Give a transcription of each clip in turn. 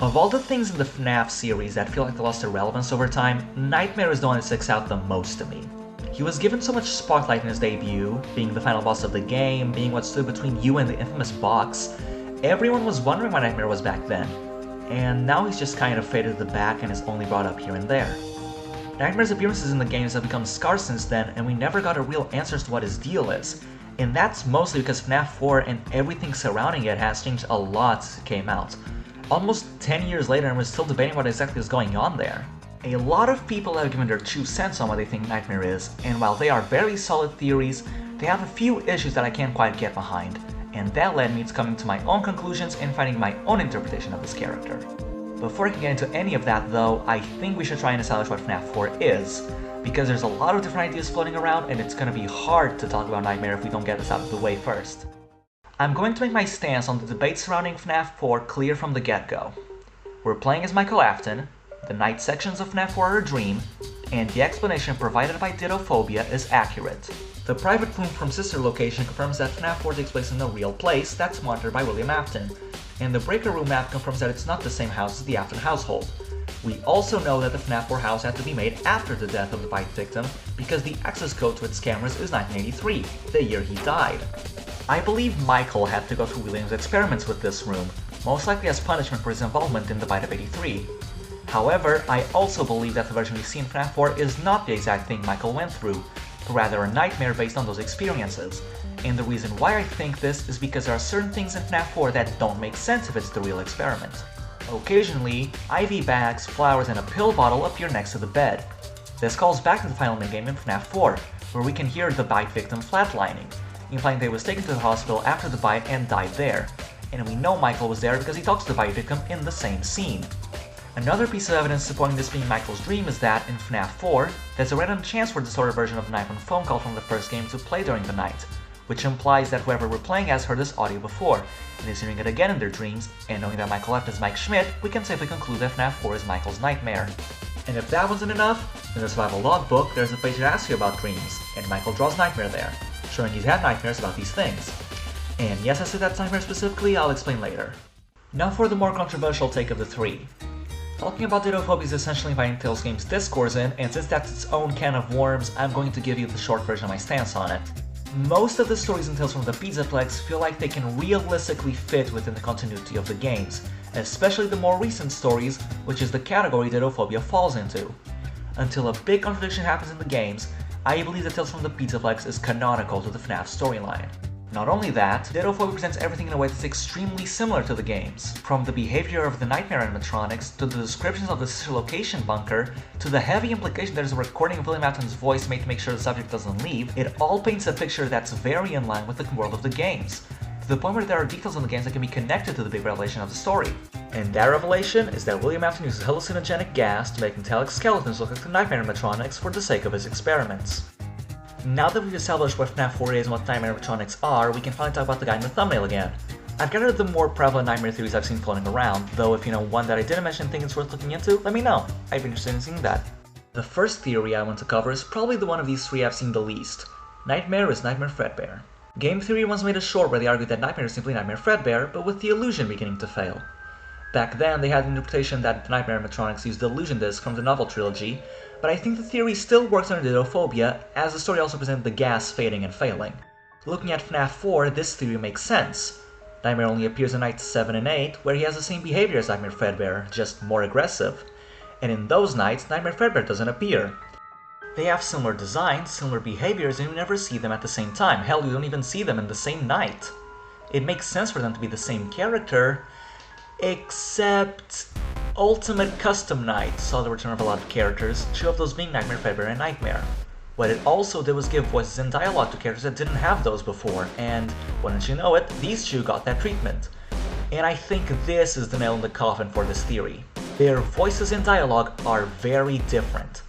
Of all the things in the FNAF series that feel like they lost their relevance over time, Nightmare is the one that sticks out the most to me. He was given so much spotlight in his debut, being the final boss of the game, being what stood between you and the infamous box. Everyone was wondering why Nightmare was back then, and now he's just kind of faded to the back and is only brought up here and there. Nightmare's appearances in the games have become scarce since then, and we never got a real answer as to what his deal is. And that's mostly because FNAF 4 and everything surrounding it has changed a lot since it came out. Almost 10 years later and we're still debating what exactly is going on there. A lot of people have given their 2 cents on what they think Nightmare is, and while they are very solid theories, they have a few issues that I can't quite get behind, and that led me to coming to my own conclusions and finding my own interpretation of this character. Before I can get into any of that though, I think we should try and establish what FNAF 4 is, because there's a lot of different ideas floating around and it's gonna be hard to talk about Nightmare if we don't get this out of the way first. I'm going to make my stance on the debate surrounding FNAF 4 clear from the get-go. We're playing as Michael Afton, the night sections of FNAF 4 are a dream, and the explanation provided by Dittophobia is accurate. The private room from Sister Location confirms that FNAF 4 takes place in a real place that's monitored by William Afton, and the Breaker Room map confirms that it's not the same house as the Afton household. We also know that the FNAF 4 house had to be made after the death of the bite victim, because the access code to its cameras is 1983, the year he died. I believe Michael had to go through William's experiments with this room, most likely as punishment for his involvement in the bite of 83. However, I also believe that the version we see in FNAF 4 is not the exact thing Michael went through, but rather a nightmare based on those experiences. And the reason why I think this is because there are certain things in FNAF 4 that don't make sense if it's the real experiment. Occasionally, IV bags, flowers, and a pill bottle appear next to the bed. This calls back to the final minigame in FNAF 4, where we can hear the bite victim flatlining, implying that he was taken to the hospital after the bite and died there, and we know Michael was there because he talks to the bite victim in the same scene. Another piece of evidence supporting this being Michael's dream is that, in FNAF 4, there's a random chance for the distorted version of the 911 phone call from the first game to play during the night, which implies that whoever we're playing has heard this audio before, and is hearing it again in their dreams, and knowing that Michael left as Mike Schmidt, we can safely conclude that FNAF 4 is Michael's nightmare. And if that wasn't enough, in the survival logbook there's a page that asks you about dreams, and Michael draws Nightmare there, showing he's had nightmares about these things. And yes, I said that's nightmare specifically, I'll explain later. Now for the more controversial take of the 3. Talking about Dittophobia is essentially inviting Tales Games discourse in, and since that's its own can of worms, I'm going to give you the short version of my stance on it. Most of the stories in Tales from the Pizzaplex feel like they can realistically fit within the continuity of the games, especially the more recent stories, which is the category Dittophobia falls into. Until a big contradiction happens in the games, I believe that Tales from the Pizzaplex is canonical to the FNAF storyline. Not only that, Dittophobia presents everything in a way that's extremely similar to the games, from the behavior of the Nightmare animatronics, to the descriptions of the Sister Location bunker, to the heavy implication there's a recording of William Afton's voice made to make sure the subject doesn't leave. It all paints a picture that's very in line with the world of the games, to the point where there are details in the games that can be connected to the big revelation of the story. And that revelation is that William Afton uses hallucinogenic gas to make metallic skeletons look like the Nightmare animatronics for the sake of his experiments. Now that we've established what FNAF 4 is and what Nightmare animatronics are, we can finally talk about the guy in the thumbnail again. I've gathered the more prevalent nightmare theories I've seen floating around, though if you know one that I didn't mention and think it's worth looking into, let me know. I'd be interested in seeing that. The first theory I want to cover is probably the one of these 3 I've seen the least. Nightmare is Nightmare Fredbear. Game Theory once made a short where they argued that Nightmare is simply Nightmare Fredbear, but with the illusion beginning to fail. Back then, they had the interpretation that the Nightmare animatronics used the illusion disc from the novel trilogy, but I think the theory still works under Dittophobia, as the story also presented the gas fading and failing. Looking at FNAF 4, this theory makes sense. Nightmare only appears in nights 7 and 8, where he has the same behavior as Nightmare Fredbear, just more aggressive. And in those nights, Nightmare Fredbear doesn't appear. They have similar designs, similar behaviors, and you never see them at the same time. Hell, you don't even see them in the same night. It makes sense for them to be the same character, except Ultimate Custom Night saw the return of a lot of characters, 2 of those being Nightmare Fredbear and Nightmare. What it also did was give voices and dialogue to characters that didn't have those before, and wouldn't you know it, these 2 got that treatment. And I think this is the nail in the coffin for this theory. Their voices and dialogue are very different.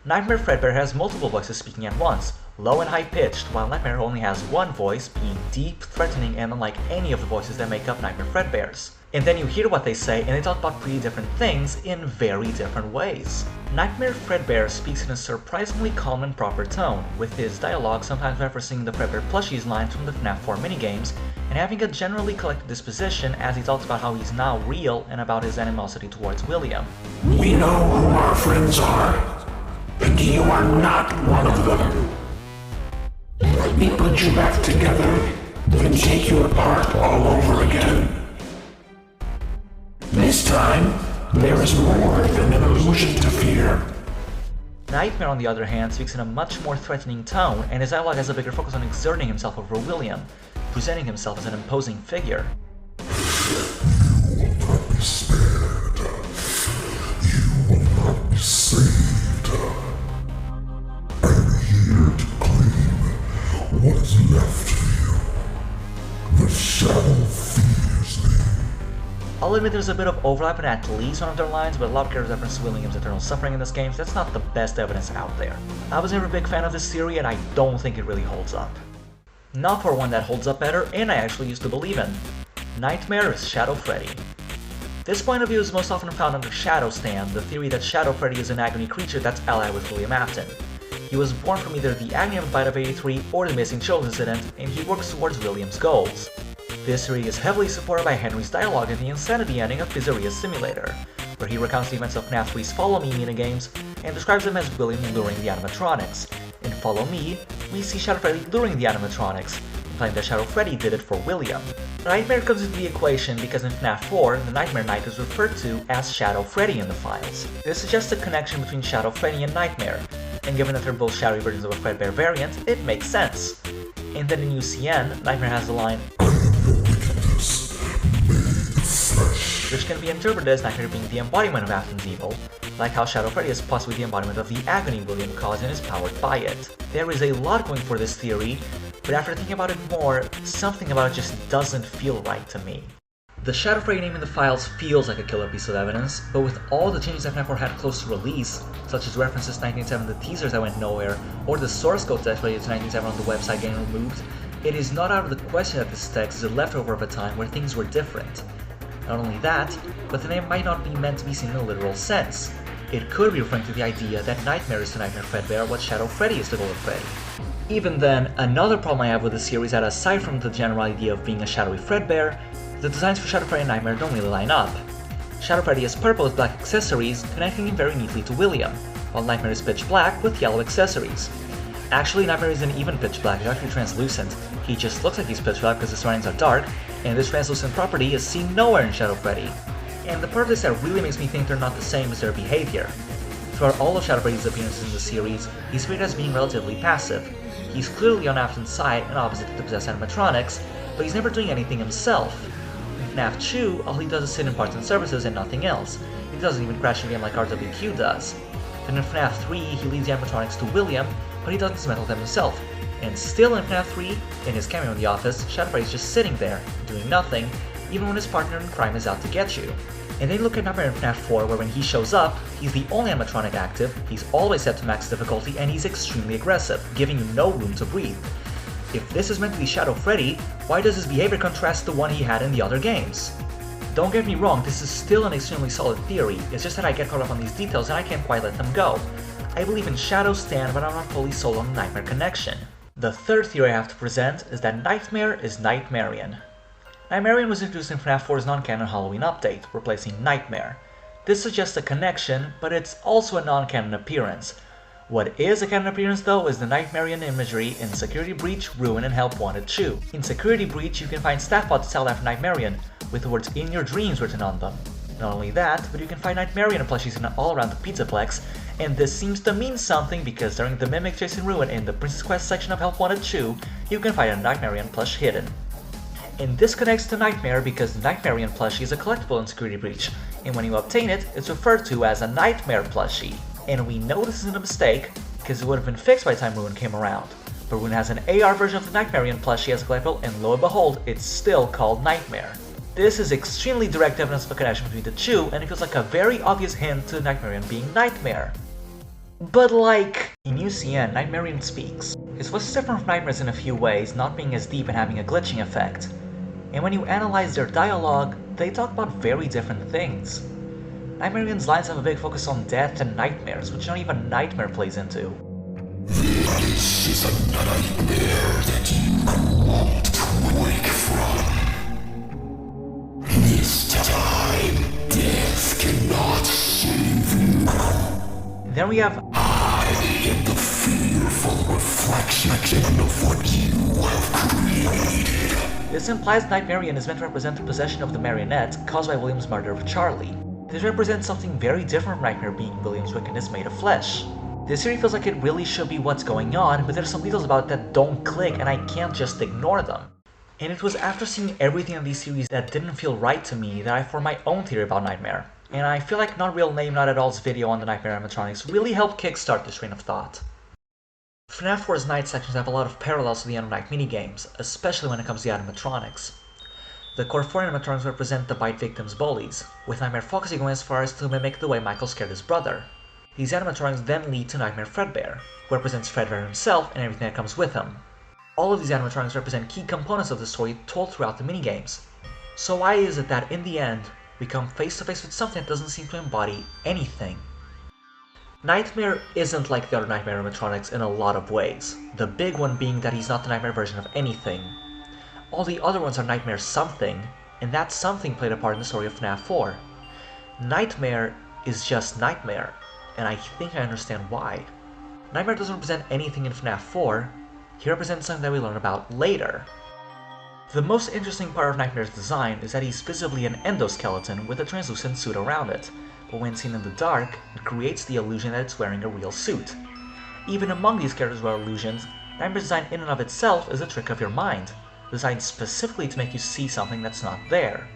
Nightmare Fredbear has multiple voices speaking at once, low and high-pitched, while Nightmare only has one voice, being deep, threatening, and unlike any of the voices that make up Nightmare Fredbear's. And then you hear what they say, and they talk about pretty different things in very different ways. Nightmare Fredbear speaks in a surprisingly calm and proper tone, with his dialogue sometimes referencing the Fredbear plushies lines from the FNAF 4 minigames, and having a generally collected disposition as he talks about how he's now real and about his animosity towards William. We know who our friends are, and you are not one of them. Let me put you back together, then take you apart all over again. This time, there is more than an illusion to fear. Nightmare, on the other hand, speaks in a much more threatening tone, and his dialogue has a bigger focus on exerting himself over William, presenting himself as an imposing figure. You will not be spared. You will not be saved. I'm here to claim what is left of you. The shadow fears me. I'll admit there's a bit of overlap in at least one of their lines, but a lot of characters reference William's eternal suffering in this game, so that's not the best evidence out there. I was never a big fan of this theory, and I don't think it really holds up. Now for one that holds up better, and I actually used to believe in. Nightmare is Shadow Freddy. This point of view is most often found under Shadow Stand, the theory that Shadow Freddy is an agony creature that's allied with William Afton. He was born from either the agony of Bite of 83 or the Missing Children incident, and he works towards William's goals. This theory is heavily supported by Henry's dialogue in the Insanity ending of Pizzeria Simulator, where he recounts the events of FNAF 3's Follow Me minigames and describes them as William luring the animatronics. In Follow Me, we see Shadow Freddy luring the animatronics, implying that Shadow Freddy did it for William. Nightmare comes into the equation because in FNAF 4, the Nightmare Knight is referred to as Shadow Freddy in the files. This suggests a connection between Shadow Freddy and Nightmare, and given that they're both shadowy versions of a Fredbear variant, it makes sense. And then in UCN, Nightmare has the line, which can be interpreted as Nightmare being the embodiment of Afton's evil, like how Shadow Freddy is possibly the embodiment of the agony William caused and is powered by it. There is a lot going for this theory, but after thinking about it more, something about it just doesn't feel right to me. The Shadow Freddy name in the files feels like a killer piece of evidence, but with all the changes that FNAF 4 had close to release, such as references to 1987 the teasers that went nowhere, or the source code that related to 1987 on the website getting removed, it is not out of the question that this text is a leftover of a time where things were different. Not only that, but the name might not be meant to be seen in a literal sense. It could be referring to the idea that Nightmare is to Nightmare Fredbear what Shadow Freddy is to Golden Freddy. Even then, another problem I have with the series is that aside from the general idea of being a shadowy Fredbear, the designs for Shadow Freddy and Nightmare don't really line up. Shadow Freddy is purple with black accessories, connecting him very neatly to William, while Nightmare is pitch black with yellow accessories. Actually, Nightmare isn't even pitch black, he's actually translucent. He just looks like he's pitch black because the surroundings are dark, and this translucent property is seen nowhere in Shadow Freddy. And the part of this that really makes me think they're not the same is their behavior. Throughout all of Shadow Freddy's appearances in the series, he's portrayed as being relatively passive. He's clearly on Afton's side and opposite to the possessed animatronics, but he's never doing anything himself. In FNAF 2, all he does is sit in parts and services and nothing else. He doesn't even crash a game like RWQ does. Then in FNAF 3, he leaves the animatronics to William, but he doesn't dismantle them himself. And still in FNAF 3, in his cameo in the office, Shadow Freddy is just sitting there, doing nothing, even when his partner in crime is out to get you. And then look at Nightmare in FNAF 4, where when he shows up, he's the only animatronic active, he's always set to max difficulty, and he's extremely aggressive, giving you no room to breathe. If this is meant to be Shadow Freddy, why does his behavior contrast the one he had in the other games? Don't get me wrong, this is still an extremely solid theory, it's just that I get caught up on these details and I can't quite let them go. I believe in Shadow Stand, but I'm not fully sold on the Nightmare connection. The third theory I have to present is that Nightmare is Nightmarian. Nightmarian was introduced in FNAF 4's non-canon Halloween update, replacing Nightmare. This suggests a connection, but it's also a non-canon appearance. What is a canon appearance though is the Nightmarian imagery in Security Breach, Ruin, and Help Wanted 2. In Security Breach, you can find staff pods styled after Nightmarian, with the words "in your dreams" written on them. Not only that, but you can find Nightmarian plushies all around the Pizzaplex, and this seems to mean something because during the Mimic Chase in Ruin in the Princess Quest section of Help Wanted 2, you can find a Nightmarian plush hidden. And this connects to Nightmare because the Nightmarian plushie is a collectible in Security Breach, and when you obtain it, it's referred to as a Nightmare plushie. And we know this isn't a mistake, because it would have been fixed by the time Ruin came around. But Ruin has an AR version of the Nightmarian plushie as a collectible, and lo and behold, it's still called Nightmare. This is extremely direct evidence of a connection between the two, and it feels like a very obvious hint to Nightmarian being Nightmare. But like, in UCN, Nightmarian speaks. His voice is different from Nightmare's in a few ways, not being as deep and having a glitching effect. And when you analyze their dialogue, they talk about very different things. NightmareNightmare's lines have a big focus on death and nightmares, which not even Nightmare plays into. This is a nightmare that you won't wake from. This time, death cannot save you. Then we have I am the fearful reflection of what you have created. This implies Nightmarian is meant to represent the possession of the marionette caused by William's murder of Charlie. This represents something very different from Nightmare being William's wickedness made of flesh. This series feels like it really should be what's going on, but there's some details about it that don't click and I can't just ignore them. And it was after seeing everything in these series that didn't feel right to me that I formed my own theory about Nightmare. And I feel like Not Real Name Not At All's video on the Nightmare animatronics really helped kickstart this train of thought. FNAF World's night sections have a lot of parallels to the End of Night minigames, especially when it comes to the animatronics. The core 4 animatronics represent the bite victims' bullies, with Nightmare Foxy going as far as to mimic the way Michael scared his brother. These animatronics then lead to Nightmare Fredbear, who represents Fredbear himself and everything that comes with him. All of these animatronics represent key components of the story told throughout the minigames. So why is it that in the end, we come face to face with something that doesn't seem to embody anything? Nightmare isn't like the other Nightmare animatronics in a lot of ways, the big one being that he's not the Nightmare version of anything. All the other ones are Nightmare something, and that something played a part in the story of FNAF 4. Nightmare is just Nightmare, and I think I understand why. Nightmare doesn't represent anything in FNAF 4, he represents something that we learn about later. The most interesting part of Nightmare's design is that he's visibly an endoskeleton with a translucent suit around it, but when seen in the dark, it creates the illusion that it's wearing a real suit. Even among these characters who are illusions, Nightmare's design in and of itself is a trick of your mind, designed specifically to make you see something that's not there.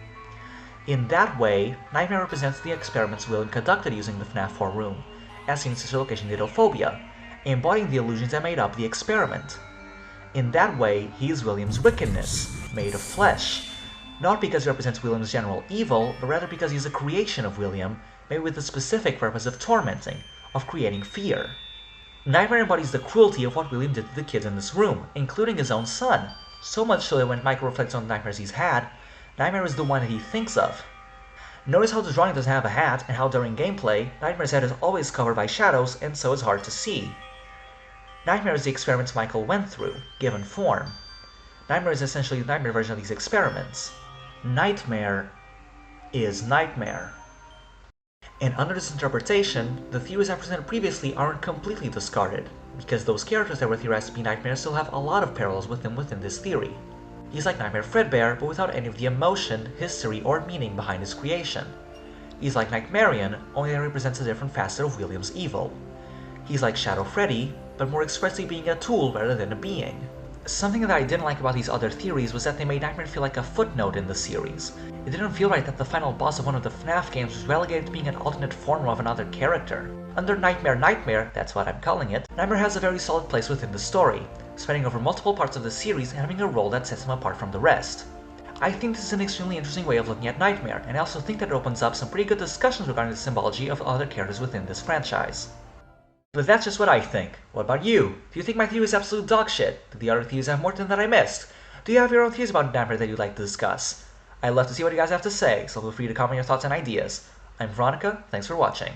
In that way, Nightmare represents the experiments William conducted using the FNAF 4 room, as seen in Sister Location Didophobia, embodying the illusions that made up the experiment. In that way, he is William's wickedness, made of flesh, not because he represents William's general evil, but rather because he is a creation of William, made with the specific purpose of tormenting, of creating fear. Nightmare embodies the cruelty of what William did to the kids in this room, including his own son, so much so that when Michael reflects on the nightmares he's had, Nightmare is the one that he thinks of. Notice how the drawing doesn't have a hat, and how during gameplay, Nightmare's head is always covered by shadows and so is hard to see. Nightmare is the experiments Michael went through, given form. Nightmare is essentially the Nightmare version of these experiments. Nightmare is Nightmare. And under this interpretation, the theories I presented previously aren't completely discarded, because those characters that were theorized to be Nightmare still have a lot of parallels with him within this theory. He's like Nightmare Fredbear, but without any of the emotion, history, or meaning behind his creation. He's like Nightmarian, only that he represents a different facet of William's evil. He's like Shadow Freddy, but more expressly being a tool rather than a being. Something that I didn't like about these other theories was that they made Nightmare feel like a footnote in the series. It didn't feel right that the final boss of one of the FNAF games was relegated to being an alternate form of another character. Under NightmareNightmare, that's what I'm calling it, Nightmare has a very solid place within the story, spreading over multiple parts of the series and having a role that sets him apart from the rest. I think this is an extremely interesting way of looking at Nightmare, and I also think that it opens up some pretty good discussions regarding the symbology of other characters within this franchise. But that's just what I think. What about you? Do you think my theory is absolute dogshit? Do the other theories have more to them that I missed? Do you have your own theories about Nightmare that you'd like to discuss? I'd love to see what you guys have to say, so feel free to comment your thoughts and ideas. I'm Veronica, thanks for watching.